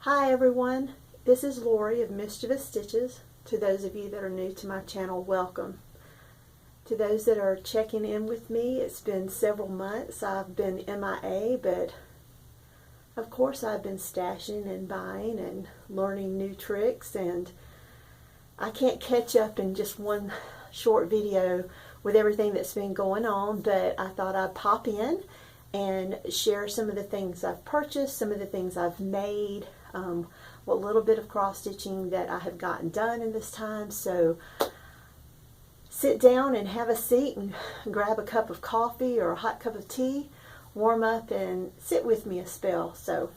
Hi everyone, this is Lori of Mischievous Stitches. To those of you that are new to my channel, welcome. To those that are checking in with me, it's been several months. I've been MIA, but of course I've been stashing and buying and learning new tricks, and I can't catch up in just one short video with everything that's been going on, but I thought I'd pop in and share some of the things I've purchased, some of the things I've made, what little bit of cross stitching that I have gotten done in this time. So sit down and have a seat and grab a cup of coffee or a hot cup of tea, warm up and sit with me a spell. So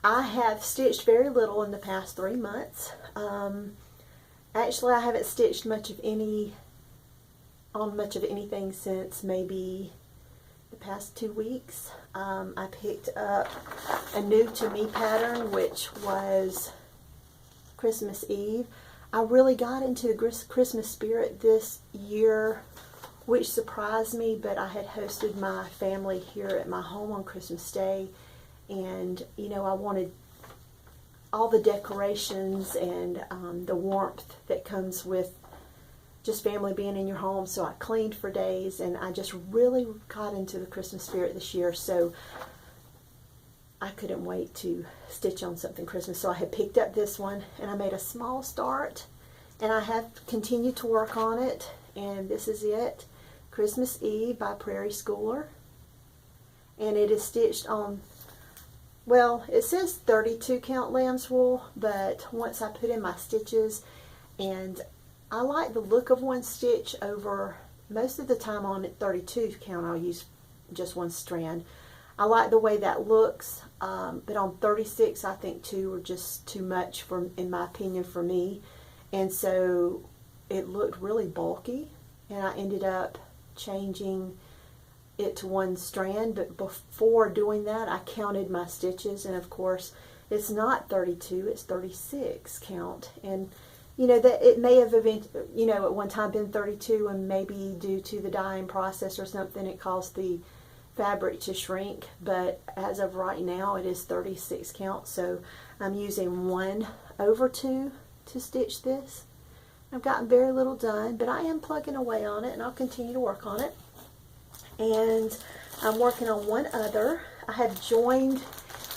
I have stitched very little in the past 3 months. Actually, I haven't stitched much of anything since maybe the past 2 weeks. I picked up a new to me pattern, which was Christmas Eve. I really got into the Christmas spirit this year, which surprised me, but I had hosted my family here at my home on Christmas Day, and you know, I wanted all the decorations and the warmth that comes with just family being in your home. So I cleaned for days, and I just really got into the Christmas spirit this year, so I couldn't wait to stitch on something Christmas. So I had picked up this one, and I made a small start, and I have continued to work on it, and this is it. Christmas Eve by Prairie Schooler, and it is stitched on, well, it says 32 count lamb's wool, but once I put in my stitches, and I like the look of one stitch over, most of the time on 32 count I'll use just one strand. I like the way that looks, but on 36 I think two are just too much, for, in my opinion, for me, and so it looked really bulky, and I ended up changing it to one strand. But before doing that, I counted my stitches, and of course it's not 32, it's 36 count, and you know that it may have at one time been 32, and maybe due to the dyeing process or something it caused the fabric to shrink, but as of right now it is 36 count. So I'm using 1/2 to stitch this. I've gotten very little done, but I am plugging away on it, and I'll continue to work on it. And I'm working on one other. I have joined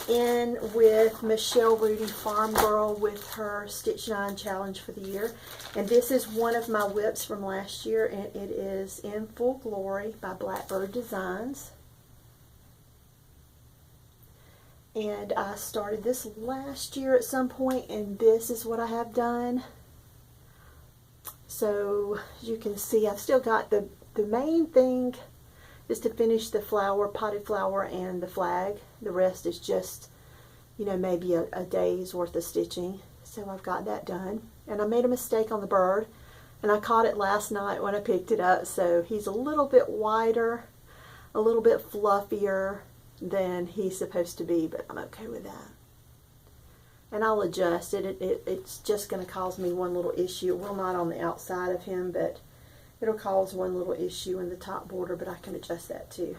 in with Michelle Rudy Farm Girl with her Stitch 9 challenge for the year, and this is one of my whips from last year, and it is In Full Glory by Blackbird Designs. And I started this last year at some point, and this is what I have done. So as you can see, I've still got the main thing is to finish the flower, potted flower, and the flag. The rest is just, you know, maybe a day's worth of stitching. So I've got that done. And I made a mistake on the bird, and I caught it last night when I picked it up. So he's a little bit wider, a little bit fluffier than he's supposed to be, but I'm okay with that. And I'll adjust it. It's just going to cause me one little issue. Well, not on the outside of him, but it'll cause one little issue in the top border, but I can adjust that too.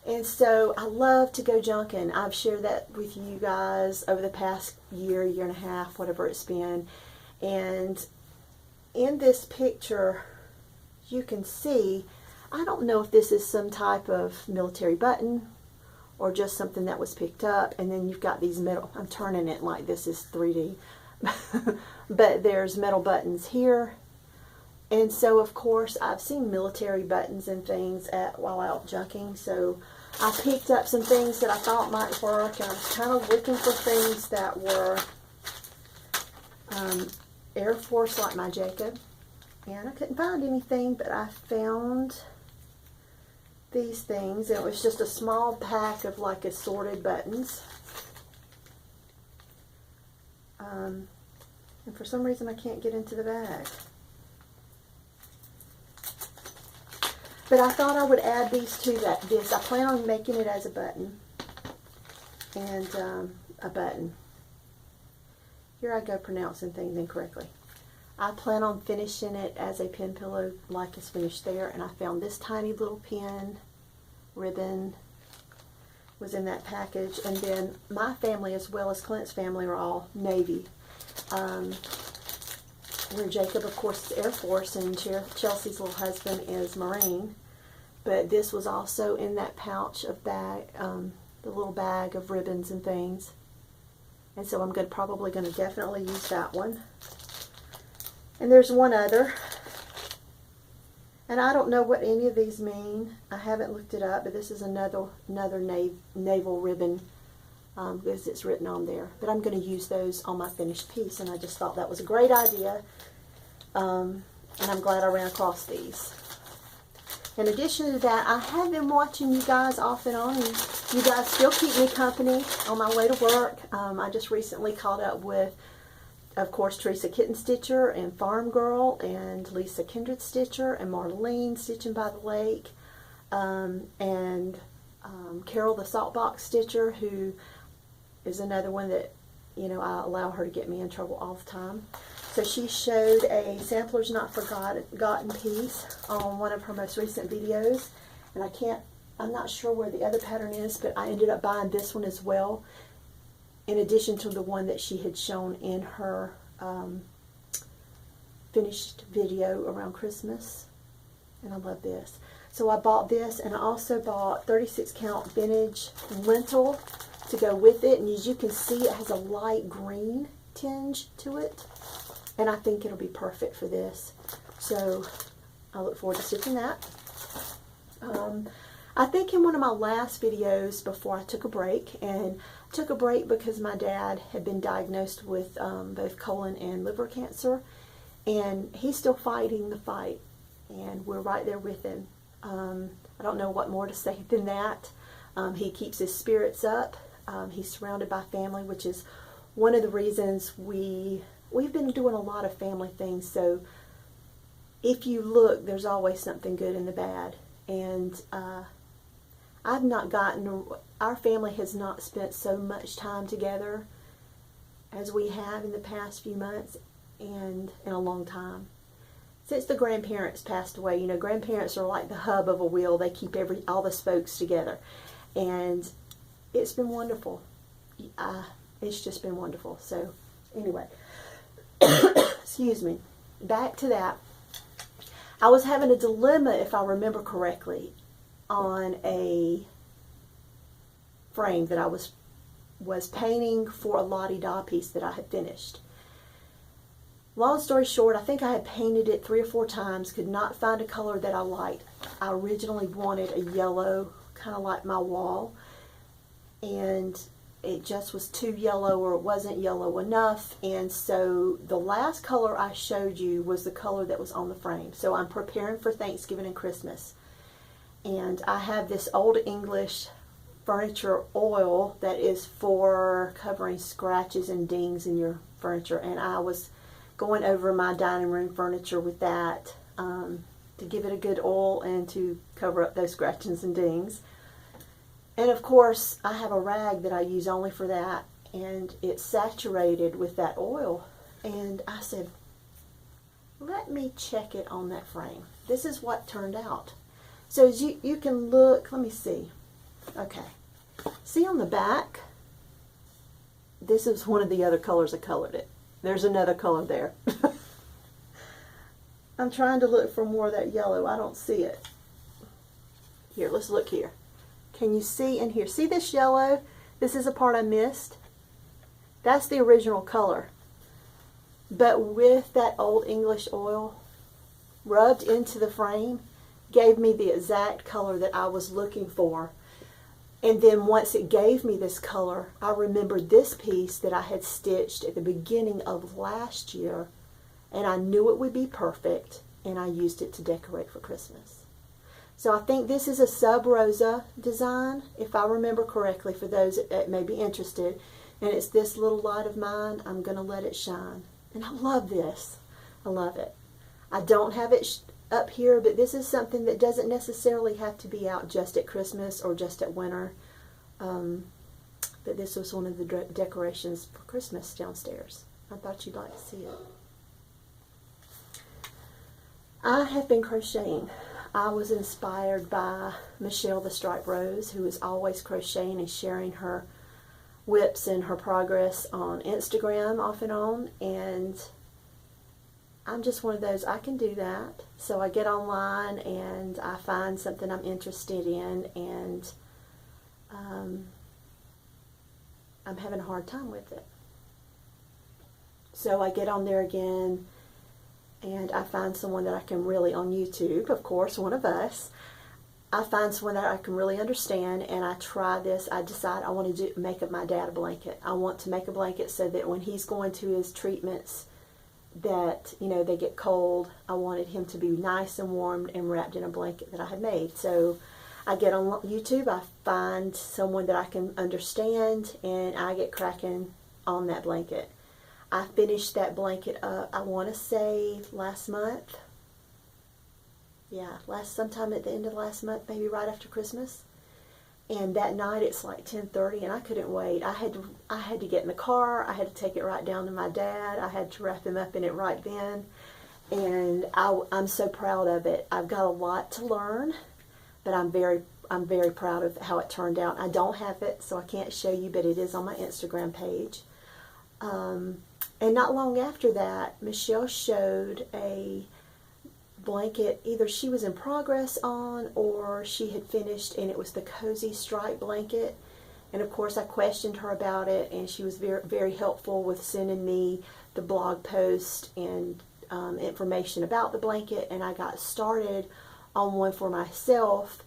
And so I love to go junking. I've shared that with you guys over the past year and a half, whatever it's been. And in this picture, you can see, I don't know if this is some type of military button or just something that was picked up. And then you've got these metal, I'm turning it like this is 3D, but there's metal buttons here. And so, of course, I've seen military buttons and things while out junking, so I picked up some things that I thought might work, and I was kind of looking for things that were Air Force, like my Jacob, and I couldn't find anything, but I found these things, and it was just a small pack of like assorted buttons. And for some reason I can't get into the bag. But I thought I would add these to this. I plan on making it as a button. And a button. Here I go pronouncing things incorrectly. I plan on finishing it as a pin pillow like it's finished there. And I found this tiny little pin ribbon was in that package. And then my family, as well as Clint's family, are all Navy. Where Jacob, of course, is Air Force, and Chelsea's little husband is Marine. But this was also in that pouch of bag, the little bag of ribbons and things. And so I'm probably going to definitely use that one. And there's one other. And I don't know what any of these mean. I haven't looked it up, but this is another naval ribbon, because it's written on there. But I'm going to use those on my finished piece, and I just thought that was a great idea. And I'm glad I ran across these. In addition to that, I have been watching you guys off and on. You guys still keep me company on my way to work. I just recently caught up with, of course, Teresa Kitten Stitcher and Farm Girl, and Lisa Kindred Stitcher, and Marlene Stitching by the Lake, and Carol the Saltbox Stitcher, who is another one that, you know, I allow her to get me in trouble all the time. So she showed a Samplers Not Forgotten piece on one of her most recent videos, and I'm not sure where the other pattern is, but I ended up buying this one as well, in addition to the one that she had shown in her finished video around Christmas. And I love this. So I bought this, and I also bought 36 count vintage lintel to go with it. And as you can see, it has a light green tinge to it. And I think it'll be perfect for this. So I look forward to stitching that. I think in one of my last videos before I took a break, and took a break because my dad had been diagnosed with both colon and liver cancer, and he's still fighting the fight, and we're right there with him. I don't know what more to say than that. He keeps his spirits up. He's surrounded by family, which is one of the reasons we've been doing a lot of family things. So if you look, there's always something good in the bad. And our family has not spent so much time together as we have in the past few months and in a long time. Since the grandparents passed away, you know, grandparents are like the hub of a wheel. They keep all the spokes together. And it's been wonderful. It's just been wonderful. So anyway, excuse me. Back to that. I was having a dilemma, if I remember correctly, on a frame that I was painting for a la-di-da piece that I had finished. Long story short, I think I had painted it 3 or 4 times, could not find a color that I liked. I originally wanted a yellow, kind of like my wall, and it just was too yellow, or it wasn't yellow enough. And so the last color I showed you was the color that was on the frame. So I'm preparing for Thanksgiving and Christmas, and I have this Old English furniture oil that is for covering scratches and dings in your furniture, and I was going over my dining room furniture with that to give it a good oil and to cover up those scratches and dings. And of course, I have a rag that I use only for that, and it's saturated with that oil. And I said, let me check it on that frame. This is what turned out. So as you can look, let me see. Okay. See on the back? This is one of the other colors I colored it. There's another color there. I'm trying to look for more of that yellow. I don't see it. Here, let's look here. Can you see in here? See this yellow? This is a part I missed. That's the original color. But with that Old English oil rubbed into the frame, gave me the exact color that I was looking for. And then once it gave me this color, I remembered this piece that I had stitched at the beginning of last year, and I knew it would be perfect, and I used it to decorate for Christmas. So I think this is a Sub Rosa design, if I remember correctly, for those that may be interested. And it's this little light of mine. I'm going to let it shine. And I love this. I love it. I don't have it up here, but this is something that doesn't necessarily have to be out just at Christmas or just at winter. But this was one of the decorations for Christmas downstairs. I thought you'd like to see it. I have been crocheting. I was inspired by Michelle the Striped Rose, who is always crocheting and sharing her whips and her progress on Instagram off and on, and I'm just one of those, I can do that. So I get online and I find something I'm interested in, and I'm having a hard time with it. So I get on there again and I find someone that I can really, on YouTube, of course, one of us, I find someone that I can really understand, and I try this. I decide I want to make up my dad a blanket. I want to make a blanket so that when he's going to his treatments that, you know, they get cold, I wanted him to be nice and warmed and wrapped in a blanket that I had made. So I get on YouTube, I find someone that I can understand, and I get cracking on that blanket. I finished that blanket up, I want to say last month. Yeah, sometime at the end of last month, maybe right after Christmas. And that night it's like 10:30, and I couldn't wait. I had to get in the car. I had to take it right down to my dad. I had to wrap him up in it right then. And I'm so proud of it. I've got a lot to learn, but I'm very proud of how it turned out. I don't have it, so I can't show you, but it is on my Instagram page. And not long after that, Michelle showed a blanket either she was in progress on or she had finished, and it was the cozy stripe blanket. And of course I questioned her about it, and she was very, very helpful with sending me the blog post and information about the blanket, and I got started on one for myself.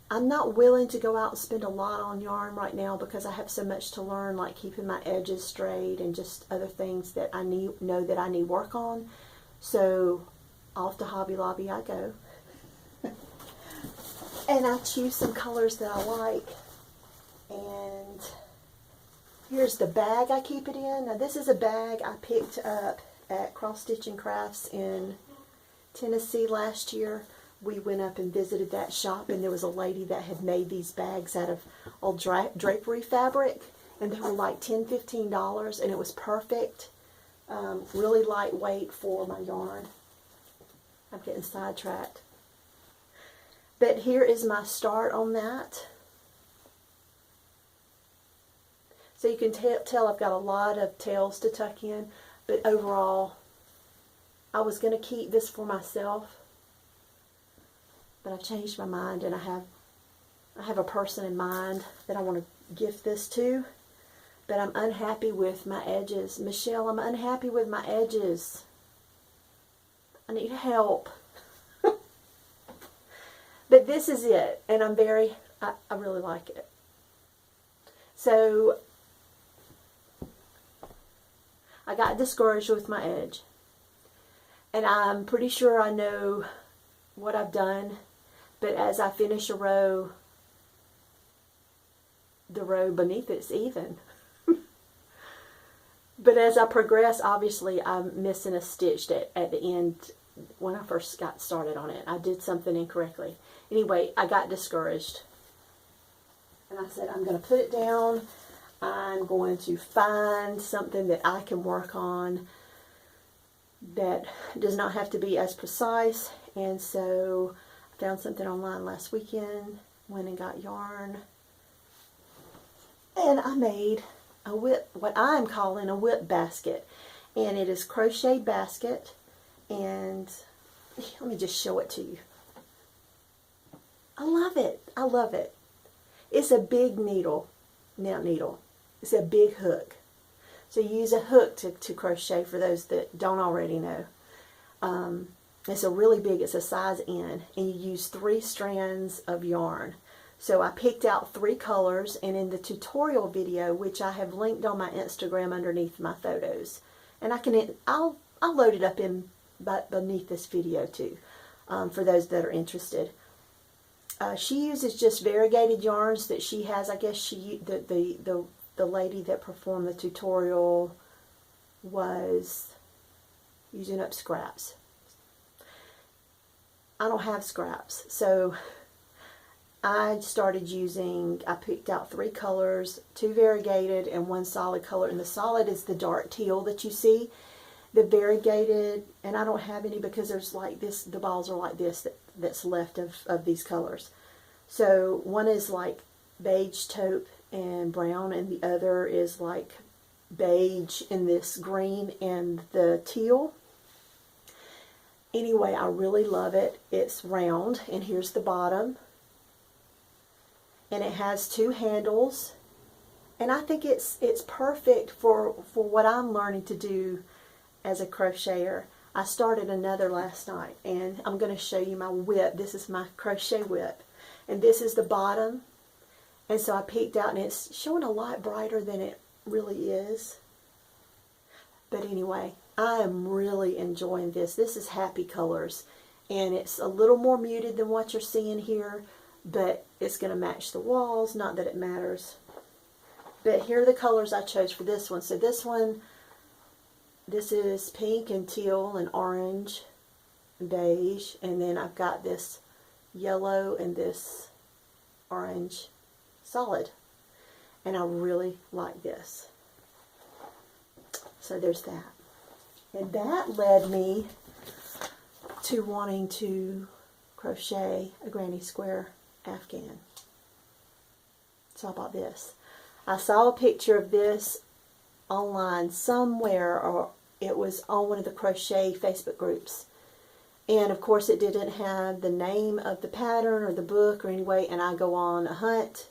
I'm not willing to go out and spend a lot on yarn right now because I have so much to learn, like keeping my edges straight and just other things that I know that I need work on. So off to Hobby Lobby I go. And I choose some colors that I like. And here's the bag I keep it in. Now this is a bag I picked up at Cross Stitch and Crafts in Tennessee last year. We went up and visited that shop, and there was a lady that had made these bags out of old drapery fabric, and they were like $10, $15, and it was perfect. Really lightweight for my yarn. I'm getting sidetracked. But here is my start on that. So you can tell I've got a lot of tails to tuck in, but overall, I was going to keep this for myself, but I changed my mind, and I have a person in mind that I want to gift this to, but I'm unhappy with my edges. Michelle, I'm unhappy with my edges. I need help. But this is it, and I really like it. So I got discouraged with my edge, and I'm pretty sure I know what I've done, but as I finish a row, the row beneath it's even. But as I progress, obviously I'm missing a stitch at the end when I first got started on it. I did something incorrectly. Anyway, I got discouraged, and I said, I'm going to put it down. I'm going to find something that I can work on that does not have to be as precise. And so I found something online last weekend, went and got yarn, and I made a whip, what I'm calling a whip basket. And it is Crochet Basket, and let me just show it to you. I love it. I love it. It's a big needle. It's a big hook. So you use a hook to crochet, for those that don't already know. It's a really big, it's a size N, and you use 3 strands of yarn. So I picked out 3 colors, and in the tutorial video, which I have linked on my Instagram underneath my photos, and I'll load it up beneath this video too, for those that are interested. She uses just variegated yarns that she has. I guess the lady that performed the tutorial was using up scraps. I don't have scraps, so I picked out 3 colors, 2 variegated and 1 solid color, and the solid is the dark teal that you see. The variegated, and I don't have any because there's like this, the balls are like this, that's left of these colors. So one is like beige taupe and brown, and the other is like beige and this green and the teal. Anyway, I really love it. It's round, and here's the bottom. And it has 2 handles. And I think it's perfect for what I'm learning to do as a crocheter. I started another last night, and I'm going to show you my whip. This is my crochet whip. And this is the bottom. And so I peeked out, and it's showing a lot brighter than it really is. But anyway, I am really enjoying this. This is Happy Colors, and it's a little more muted than what you're seeing here, but it's going to match the walls. Not that it matters. But here are the colors I chose for this one. So this one, this is pink and teal and orange and beige, and then I've got this yellow and this orange solid, and I really like this. So there's that. And that led me to wanting to crochet a granny square Afghan. So I bought this. I saw a picture of this online somewhere, or it was on one of the crochet Facebook groups. And of course it didn't have the name of the pattern or the book or anyway, and I go on a hunt,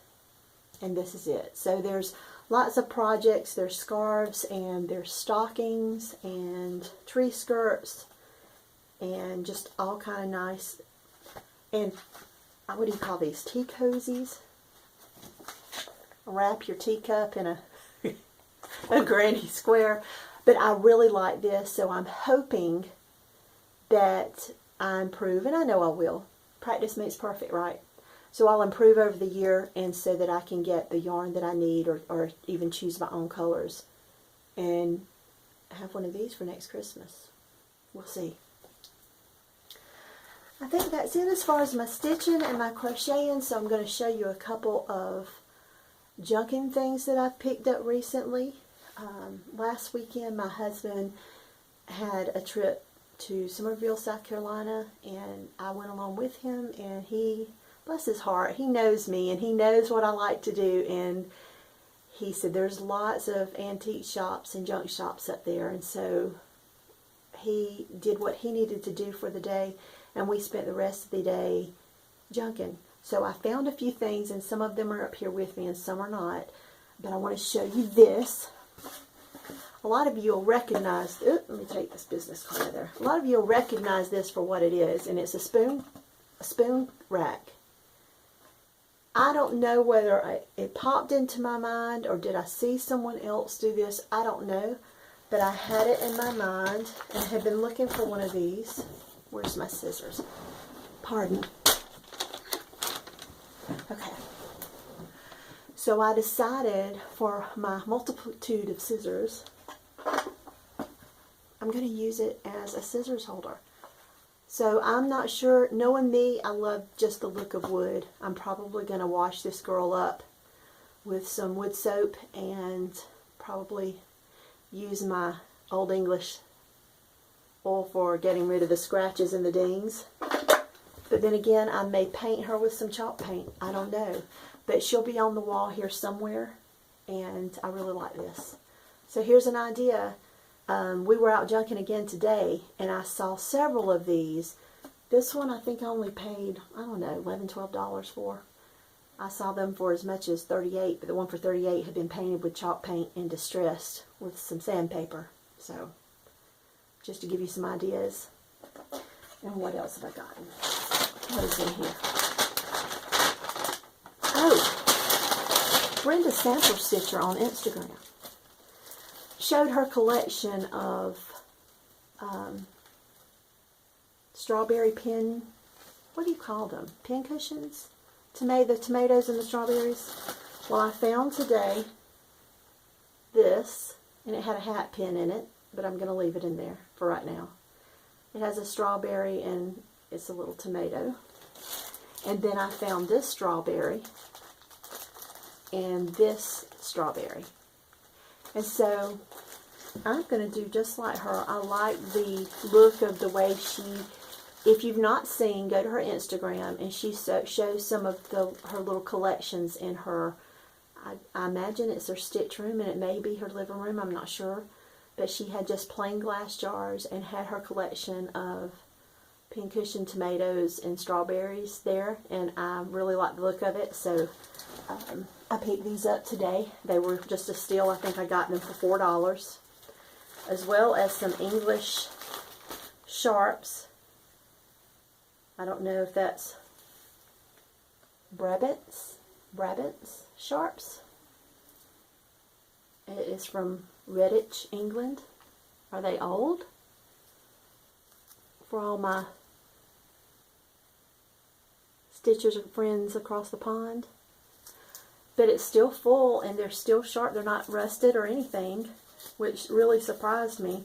and this is it. So there's lots of projects. There's scarves, and there's stockings, and tree skirts, and just all kind of nice. And what do you call these? Tea cozies? Wrap your teacup in a granny square. But I really like this, so I'm hoping that I improve, and I know I will. Practice makes perfect, right? So I'll improve over the year, and so that I can get the yarn that I need, or even choose my own colors, and have one of these for next Christmas. We'll see. I think that's it as far as my stitching and my crocheting, so I'm going to show you a couple of junking things that I've picked up recently. Last weekend my husband had a trip to Summerville, South Carolina, and I went along with him, and he, bless his heart, he knows me and he knows what I like to do, and he said there's lots of antique shops and junk shops up there, and so he did what he needed to do for the day, and we spent the rest of the day junking. So I found a few things, and some of them are up here with me and some are not, but I want to show you this. A lot of you will recognize, let me take this business card out of there. A lot of you will recognize this for what it is, and it's a spoon rack. I don't know whether it popped into my mind, or did I see someone else do this. I don't know, but I had it in my mind, and I had been looking for one of these. Where's my scissors? Pardon. Okay. So I decided for my multitude of scissors, I'm going to use it as a scissors holder. So I'm not sure, knowing me, I love just the look of wood. I'm probably going to wash this girl up with some wood soap and probably use my Old English oil for getting rid of the scratches and the dings. But then again, I may paint her with some chalk paint. I don't know. But she'll be on the wall here somewhere, and I really like this. So here's an idea. We were out junking again today, and I saw several of these. This one I think I only paid, I don't know, $11, $12 for. I saw them for as much as $38, but the one for $38 had been painted with chalk paint and distressed with some sandpaper. So, just to give you some ideas. And what else have I gotten? What is in here? Oh, Brenda Sample Stitcher on Instagram showed her collection of strawberry pin, what do you call them? Pin cushions? The tomatoes and the strawberries. Well, I found today this, and it had a hat pin in it, but I'm going to leave it in there for right now. It has a strawberry and it's a little tomato. And then I found this strawberry and this strawberry. And so I'm going to do just like her. I like the look of the way she if you've not seen, go to her Instagram, and she shows some of her little collections in her, I imagine it's her stitch room, and it may be her living room, I'm not sure. But she had just plain glass jars and had her collection of pincushion tomatoes and strawberries there, and I really like the look of it, so I picked these up today. They were just a steal. I think I got them for $4, as well as some English sharps. I don't know if that's Brabant's sharps. It is from Redditch, England. Are they old? For all my stitchers and friends across the pond. But it's still full, and they're still sharp. They're not rusted or anything, which really surprised me,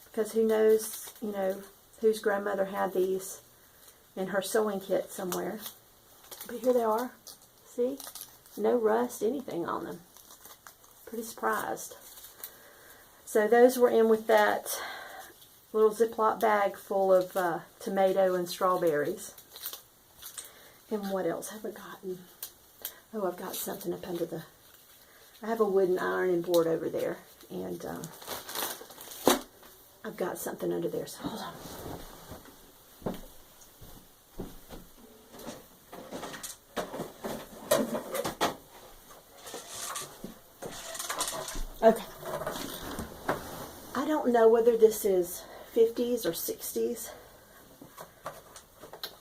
because who knows, you know, whose grandmother had these in her sewing kit somewhere. But here they are. See? No rust, anything on them. Pretty surprised. So those were in with that little Ziploc bag full of tomato and strawberries. And what else have I gotten? Oh, I've got something up under the... I have a wooden ironing board over there, and I've got something under there, so hold on. Okay. I don't know whether this is 50s or 60s.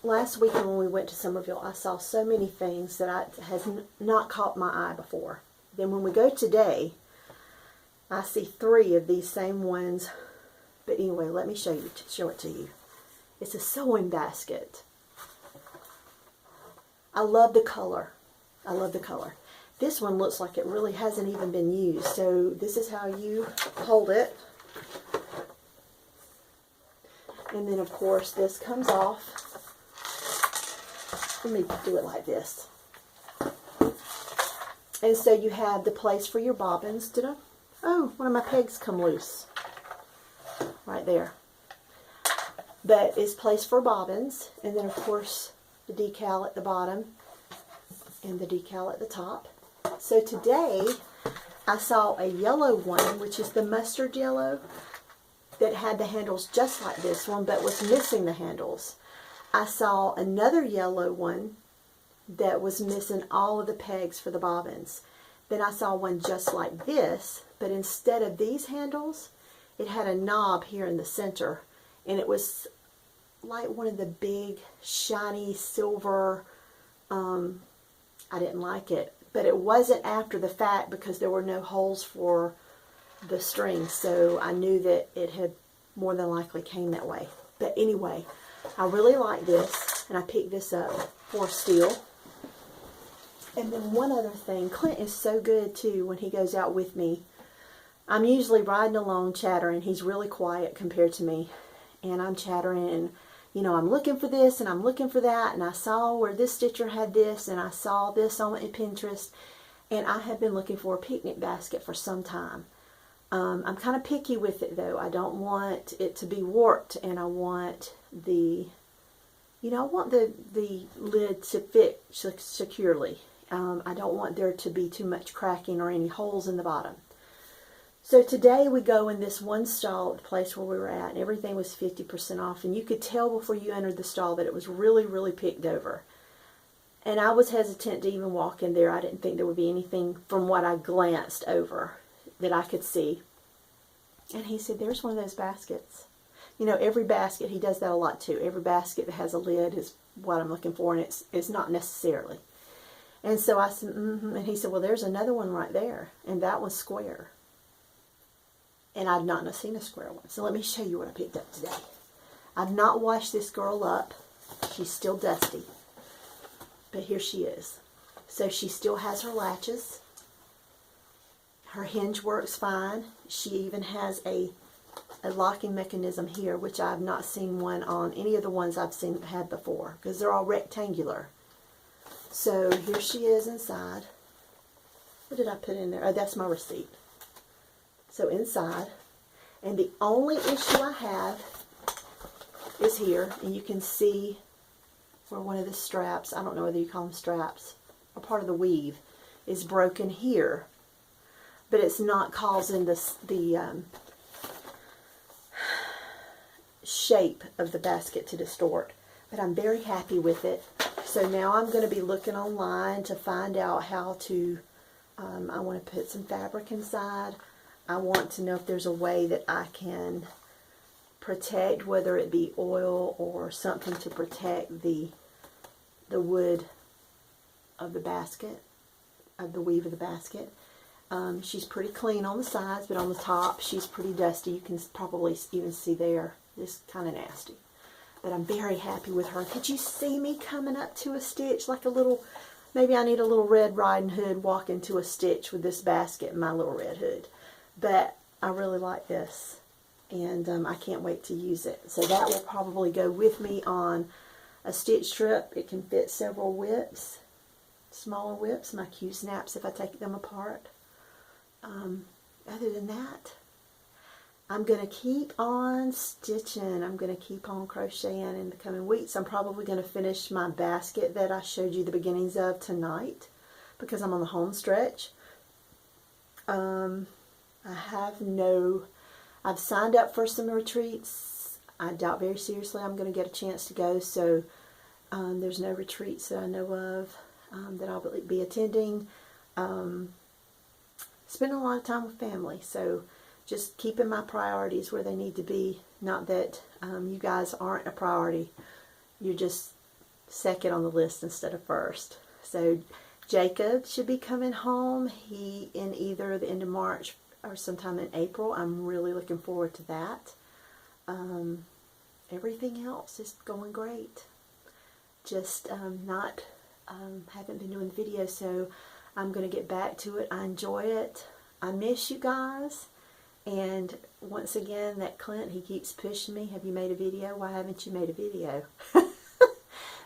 Last weekend when we went to Somerville, I saw so many things that has not caught my eye before. Then when we go today, I see 3 of these same ones. But anyway, let me show it to you. It's a sewing basket. I love the color. I love the color. This one looks like it really hasn't even been used. So this is how you hold it. And then of course this comes off. Let me do it like this. And so you have the place for your bobbins. Oh, one of my pegs come loose. Right there. But it's place for bobbins. And then of course the decal at the bottom and the decal at the top. So today I saw a yellow one, which is the mustard yellow, that had the handles just like this one, but was missing the handles. I saw another yellow one that was missing all of the pegs for the bobbins. Then I saw one just like this, but instead of these handles, it had a knob here in the center, and it was like one of the big shiny silver, I didn't like it, but it wasn't after the fact because there were no holes for the string, so I knew that it had more than likely came that way. But anyway, I really like this, and I picked this up for a steal. And then one other thing, Clint is so good too when he goes out with me. I'm usually riding along chattering. He's really quiet compared to me, and I'm chattering, and you know, I'm looking for this and I'm looking for that, and I saw where this stitcher had this, and I saw this on Pinterest, and I have been looking for a picnic basket for some time. I'm kind of picky with it though. I don't want it to be warped, and I want the, you know, I want the lid to fit securely. I don't want there to be too much cracking or any holes in the bottom. So today we go in this one stall at the place where we were at, and everything was 50% off, and you could tell before you entered the stall that it was really, really picked over. And I was hesitant to even walk in there. I didn't think there would be anything from what I glanced over that I could see. And he said, there's one of those baskets. You know, every basket, he does that a lot too. Every basket that has a lid is what I'm looking for, and it's not necessarily. And so I said, and he said, well, there's another one right there, and that one's square. And I've not seen a square one. So let me show you what I picked up today. I've not washed this girl up. She's still dusty. But here she is. So she still has her latches. Her hinge works fine. She even has a locking mechanism here, which I've not seen one on any of the ones I've had before, because they're all rectangular. So here she is inside. What did I put in there? Oh, that's my receipt. So inside, and the only issue I have is here, and you can see where one of the straps, I don't know whether you call them straps, or part of the weave, is broken here. But it's not causing the shape of the basket to distort. But I'm very happy with it. So now I'm going to be looking online to find out how to, I want to put some fabric inside. I want to know if there's a way that I can protect, whether it be oil or something to protect the wood of the basket, of the weave of the basket. She's pretty clean on the sides, but on the top she's pretty dusty. You can probably even see there. It's kind of nasty. But I'm very happy with her. Could you see me coming up to a stitch like a little, maybe I need a little Red Riding Hood walking to a stitch with this basket and my little red hood. But I really like this, and I can't wait to use it. So that will probably go with me on a stitch strip. It can fit several whips, smaller whips, my Q snaps if I take them apart. Other than that, I'm going to keep on stitching. I'm going to keep on crocheting in the coming weeks. I'm probably going to finish my basket that I showed you the beginnings of tonight because I'm on the home stretch. I've signed up for some retreats. I doubt very seriously I'm going to get a chance to go, so there's no retreats that I know of that I'll be attending. Spending a lot of time with family, so just keeping my priorities where they need to be. Not that you guys aren't a priority. You're just second on the list instead of first. So Jacob should be coming home. He in either the end of March or sometime in April. I'm really looking forward to that. Everything else is going great. Just haven't been doing the video, so I'm going to get back to it. I enjoy it. I miss you guys. And once again, that Clint, he keeps pushing me. Have you made a video? Why haven't you made a video?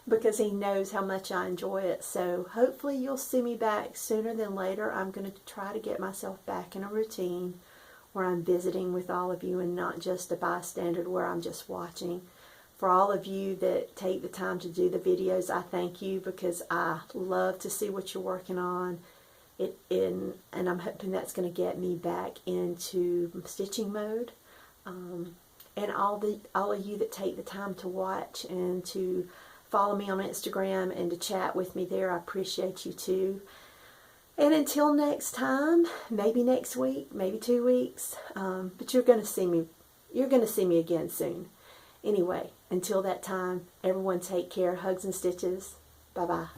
Because he knows how much I enjoy it. So hopefully you'll see me back sooner than later. I'm going to try to get myself back in a routine where I'm visiting with all of you and not just a bystander where I'm just watching. For all of you that take the time to do the videos, I thank you because I love to see what you're working on. And I'm hoping that's going to get me back into stitching mode. And all of you that take the time to watch and to follow me on Instagram and to chat with me there, I appreciate you too. And until next time, maybe next week, maybe 2 weeks, but you're going to see me. You're going to see me again soon. Anyway, until that time, everyone take care. Hugs and stitches. Bye-bye.